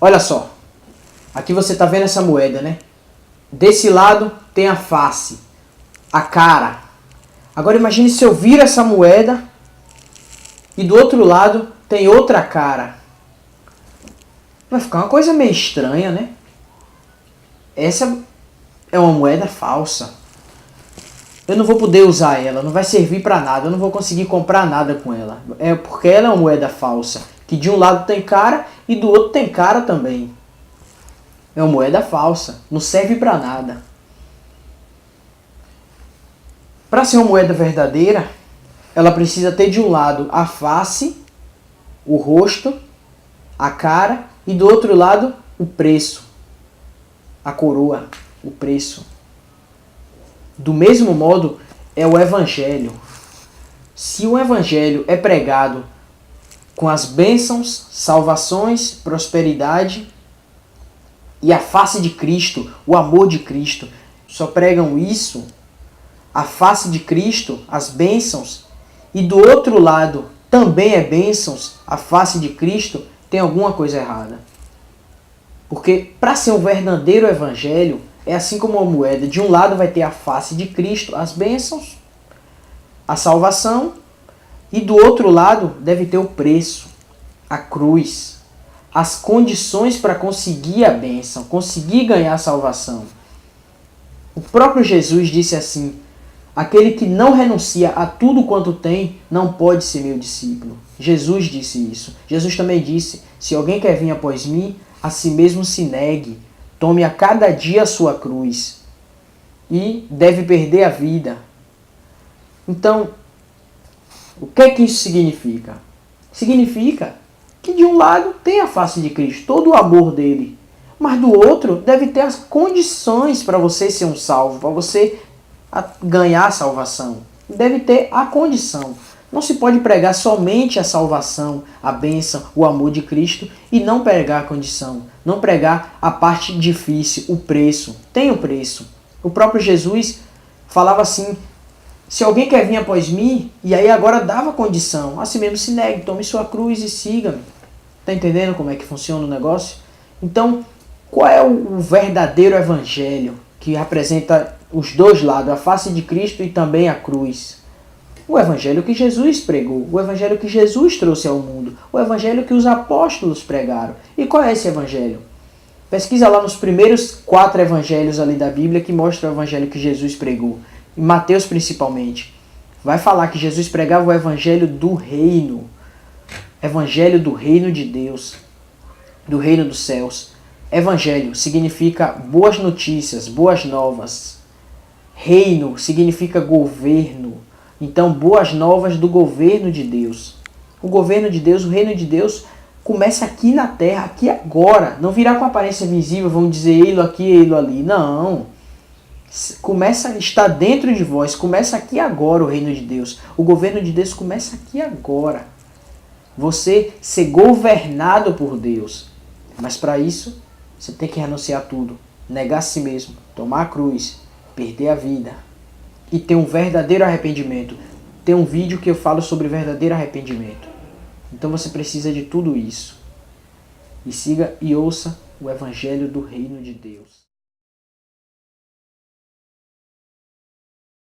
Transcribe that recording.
Olha só, aqui você está vendo essa moeda, né? Desse lado tem a face, a cara. Agora imagine se eu viro essa moeda e do outro lado tem outra cara. Vai ficar uma coisa meio estranha, né? Essa é uma moeda falsa. Eu não vou poder usar ela, não vai servir para nada, eu não vou conseguir comprar nada com ela. É porque ela é uma moeda falsa, que de um lado tem cara e do outro tem cara também. É uma moeda falsa, não serve para nada. Para ser uma moeda verdadeira, ela precisa ter de um lado a face, o rosto, a cara e do outro lado o preço, a coroa, o preço. Do mesmo modo é o Evangelho. Se o Evangelho é pregado com as bênçãos, salvações, prosperidade e a face de Cristo, o amor de Cristo, só pregam isso, a face de Cristo, as bênçãos, e do outro lado também é bênçãos, a face de Cristo, tem alguma coisa errada. Porque para ser um verdadeiro evangelho, é assim como uma moeda. De um lado vai ter a face de Cristo, as bênçãos, a salvação, e do outro lado deve ter o preço, a cruz, as condições para conseguir a bênção, conseguir ganhar a salvação. O próprio Jesus disse assim: aquele que não renuncia a tudo quanto tem, não pode ser meu discípulo. Jesus disse isso. Jesus também disse: se alguém quer vir após mim, a si mesmo se negue, tome a cada dia a sua cruz e deve perder a vida. Então, o que é que isso significa? Significa que de um lado tem a face de Cristo, todo o amor dele, mas do outro deve ter as condições para você ser um salvo, para você ganhar a salvação. Deve ter a condição. Não se pode pregar somente a salvação, a bênção, o amor de Cristo e não pregar a condição. Não pregar a parte difícil, o preço. Tem o preço. O próprio Jesus falava assim: se alguém quer vir após mim, e aí agora dava condição, assim mesmo se negue, tome sua cruz e siga-me. Está entendendo como é que funciona o negócio? Então, qual é o verdadeiro evangelho que representa os dois lados, a face de Cristo e também a cruz? O evangelho que Jesus pregou, o evangelho que Jesus trouxe ao mundo, o evangelho que os apóstolos pregaram. E qual é esse evangelho? Pesquisa lá nos primeiros 4 evangelhos ali da Bíblia que mostra o evangelho que Jesus pregou. Em Mateus principalmente. Vai falar que Jesus pregava o evangelho do reino. Evangelho do reino de Deus. Do reino dos céus. Evangelho significa boas notícias, boas novas. Reino significa governo. Então, boas novas do governo de Deus. O governo de Deus, o reino de Deus, começa aqui na terra, aqui agora. Não virá com aparência visível, vamos dizer ele aqui, ele ali. Não. Começa, está dentro de vós. Começa aqui agora o reino de Deus. O governo de Deus começa aqui agora. Você ser governado por Deus. Mas para isso, você tem que renunciar a tudo. Negar a si mesmo. Tomar a cruz. Perder a vida. E ter um verdadeiro arrependimento. Tem um vídeo que eu falo sobre verdadeiro arrependimento. Então você precisa de tudo isso. E siga e ouça o Evangelho do Reino de Deus.